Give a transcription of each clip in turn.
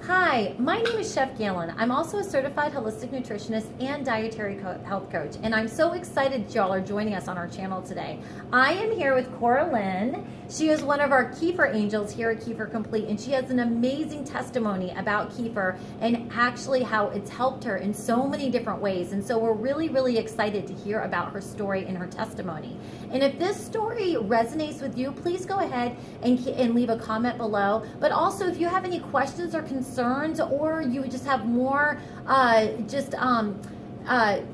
Hi, my name is Chef Gailyn. I'm also a certified holistic nutritionist and dietary health coach, and I'm so excited y'all are joining us on our channel today. I am here with Coralan. She is one of our Kefir angels here at Kefir Complete, and she has an amazing testimony about Kefir and actually how it's helped her in so many different ways. And so we're really, really excited to hear about her story and her testimony. And if this story resonates with you, please go ahead and leave a comment below. But also, if you have any questions or concerns, or you just have more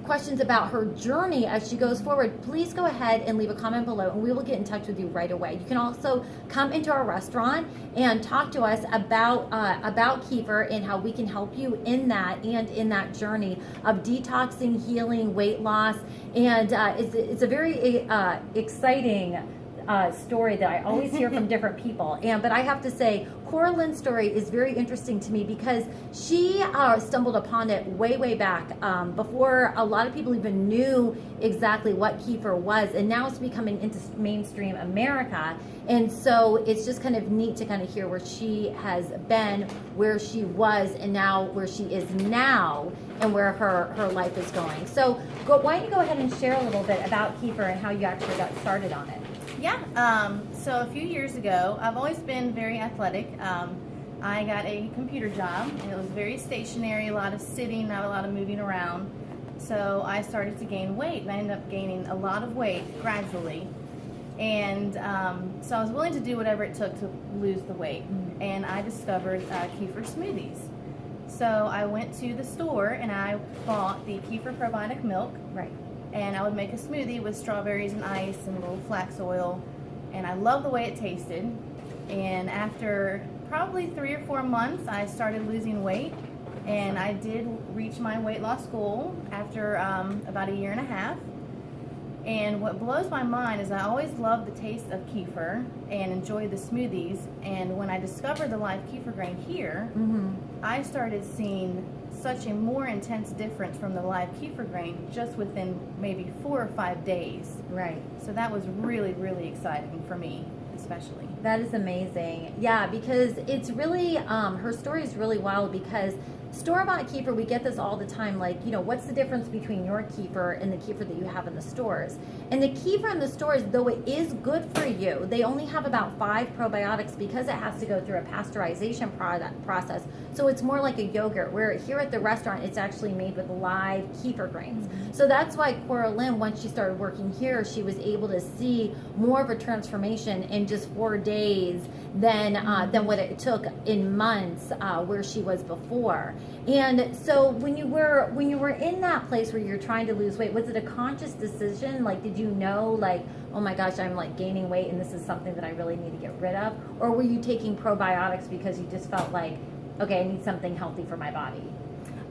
questions about her journey as she goes forward, please go ahead and leave a comment below and we will get in touch with you right away. You can also come into our restaurant and talk to us about Kefir and how we can help you in that journey of detoxing, healing, weight loss. And it's a very exciting story that I always hear from different people. But I have to say, Coralan's story is very interesting to me because she stumbled upon it way back before a lot of people even knew exactly what Kefir was, and now it's becoming into mainstream America. And so it's just kind of neat to kind of hear where she has been, where she was, and now where she is now, and where her life is going. So why don't you go ahead and share a little bit about Kefir and how you actually got started on it? Yeah, so a few years ago, I've always been very athletic. I got a computer job, and it was very stationary, a lot of sitting, not a lot of moving around. So I started to gain weight, and I ended up gaining a lot of weight gradually. And so I was willing to do whatever it took to lose the weight. And I discovered Kefir smoothies. So I went to the store, and I bought the Kefir probiotic milk. Right. And I would make a smoothie with strawberries and ice and a little flax oil, and I loved the way it tasted. And after probably 3 or 4 months, I started losing weight, and I did reach my weight loss goal after about a year and a half. And what blows my mind is I always loved the taste of Kefir and enjoyed the smoothies, and when I discovered the live Kefir grain here, I started seeing such a more intense difference from the live Kefir grain just within maybe 4 or 5 days. Right. So that was really, really exciting for me, especially. That is amazing. Yeah, because it's really, her story is really wild because store-bought Kefir, we get this all the time, like, what's the difference between your Kefir and the Kefir that you have in the stores? And the Kefir in the stores, though it is good for you, they only have about 5 probiotics because it has to go through a pasteurization process. So it's more like a yogurt, where here at the restaurant, it's actually made with live Kefir grains. So that's why Coralan, once she started working here, she was able to see more of a transformation in just 4 days than what it took in months where she was before. And so when you were in that place where you're trying to lose weight, was it a conscious decision? Like, did you know, like, oh my gosh, I'm like gaining weight and this is something that I really need to get rid of? Or were you taking probiotics because you just felt like, okay, I need something healthy for my body?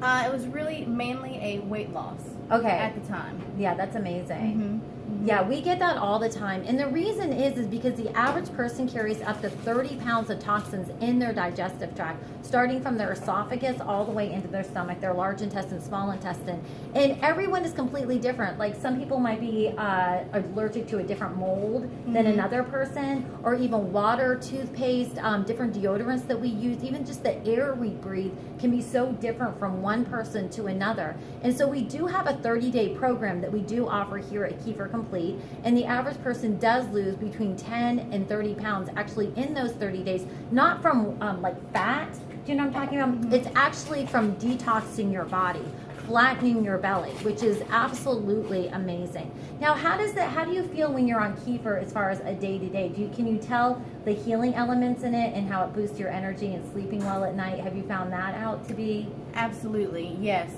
It was really mainly a weight loss. Okay. At the time. Yeah, that's amazing. Yeah, we get that all the time. And the reason is because the average person carries up to 30 pounds of toxins in their digestive tract, starting from their esophagus all the way into their stomach, their large intestine, small intestine. And everyone is completely different. Like, some people might be allergic to a different mold than another person, or even water, toothpaste, different deodorants that we use, even just the air we breathe can be so different from one person to another. And so we do have a 30-day program that we do offer here at Kefir Complete, and the average person does lose between 10 and 30 pounds actually in those 30 days, not from like fat. Do you know what I'm talking about? It's actually from detoxing your body, flattening your belly, which is absolutely amazing. Now, how do you feel when you're on Kefir as far as a day-to-day? Can you tell the healing elements in it and how it boosts your energy and sleeping well at night? Have you found that out to be? Absolutely, yes.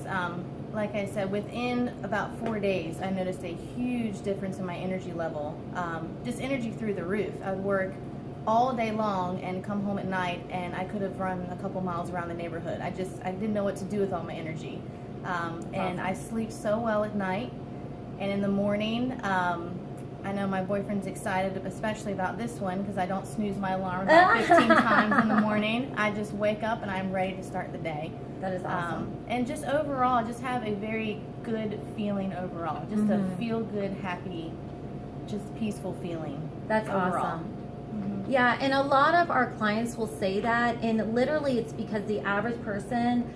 Like I said, within about 4 days, I noticed a huge difference in my energy level. Just energy through the roof. I would work all day long and come home at night, and I could have run a couple miles around the neighborhood. I didn't know what to do with all my energy. And I sleep so well at night, and in the morning, I know my boyfriend's excited, especially about this one, because I don't snooze my alarm about 15 times in the morning. I just wake up and I'm ready to start the day. That is awesome. And just overall, just have a very good feeling overall. Just a feel good, happy, just peaceful feeling. That's overall. awesome. Yeah, and a lot of our clients will say that, and literally it's because the average person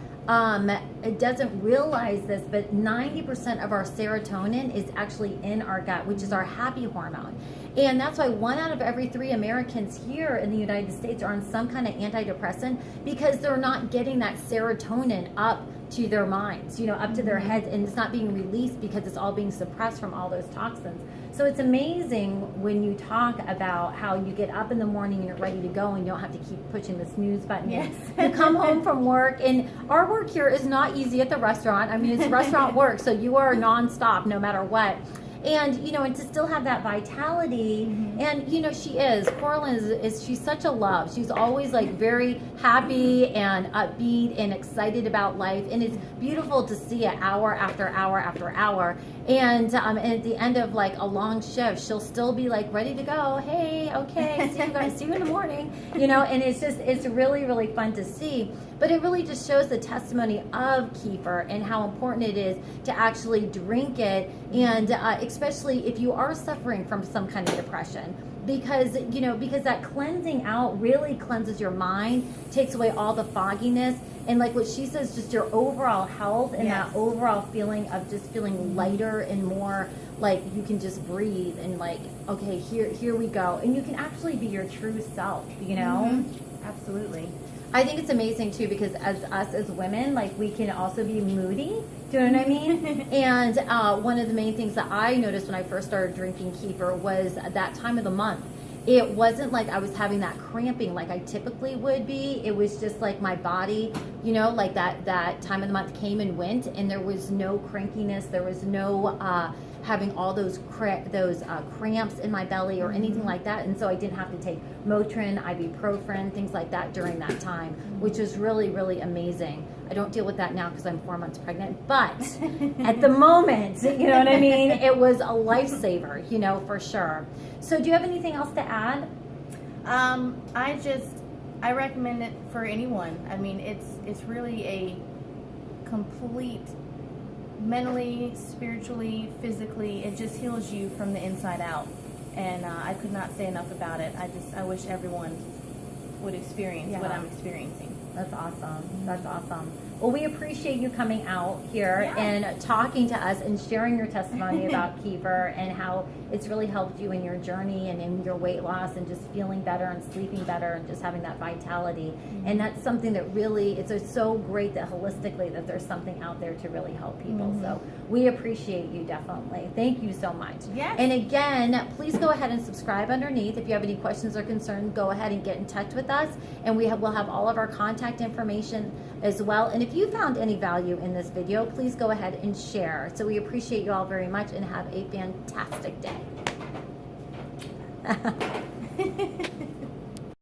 it doesn't realize this, but 90% of our serotonin is actually in our gut, which is our happy hormone. And that's why 1 out of every 3 Americans here in the United States are on some kind of antidepressant, because they're not getting that serotonin up to their minds, up to their heads, and it's not being released because it's all being suppressed from all those toxins. So it's amazing when you talk about how you get up in the morning and you're ready to go and you don't have to keep pushing the snooze button. Yes. You come home from work, and our work here is not easy at the restaurant. I mean, it's restaurant work, so you are nonstop no matter what. And, and to still have that vitality, and, she is, Coralan is she's such a love. She's always like very happy and upbeat and excited about life. And it's beautiful to see it hour after hour after hour. And at the end of like a long shift, she'll still be like ready to go. Hey, okay, see you guys, see you in the morning, and it's really, really fun to see. But it really just shows the testimony of kefir and how important it is to actually drink it, and especially if you are suffering from some kind of depression, because that cleansing out really cleanses your mind, takes away all the fogginess, and like what she says, just your overall health and that overall feeling of just feeling lighter and more like you can just breathe and like, okay, here we go, and you can actually be your true self, Absolutely. I think it's amazing too, because as women, like, we can also be moody. Do you know what I mean? And one of the main things that I noticed when I first started drinking kefir was that time of the month. It wasn't like I was having that cramping like I typically would be. It was just like my body, like that time of the month came and went, and there was no crankiness. There was no having all those cramps in my belly or anything like that. And so I didn't have to take Motrin, ibuprofen, things like that during that time, which was really, really amazing. I don't deal with that now because I'm 4 months pregnant, but at the moment, you know what I mean? It was a lifesaver, for sure. So do you have anything else to add? I recommend it for anyone. I mean, it's really a complete, mentally, spiritually, physically, it just heals you from the inside out. And I could not say enough about it. I wish everyone would experience what I'm experiencing. That's awesome. That's awesome. Well, we appreciate you coming out here and talking to us and sharing your testimony about kefir and how it's really helped you in your journey and in your weight loss and just feeling better and sleeping better and just having that vitality. And that's something that really, it's so great that holistically that there's something out there to really help people. So we appreciate you definitely. Thank you so much. Yes. And again, please go ahead and subscribe underneath. If you have any questions or concerns, go ahead and get in touch with us. And we'll have all of our contact information as well. And if you found any value in this video, please go ahead and share. So we appreciate you all very much and have a fantastic day.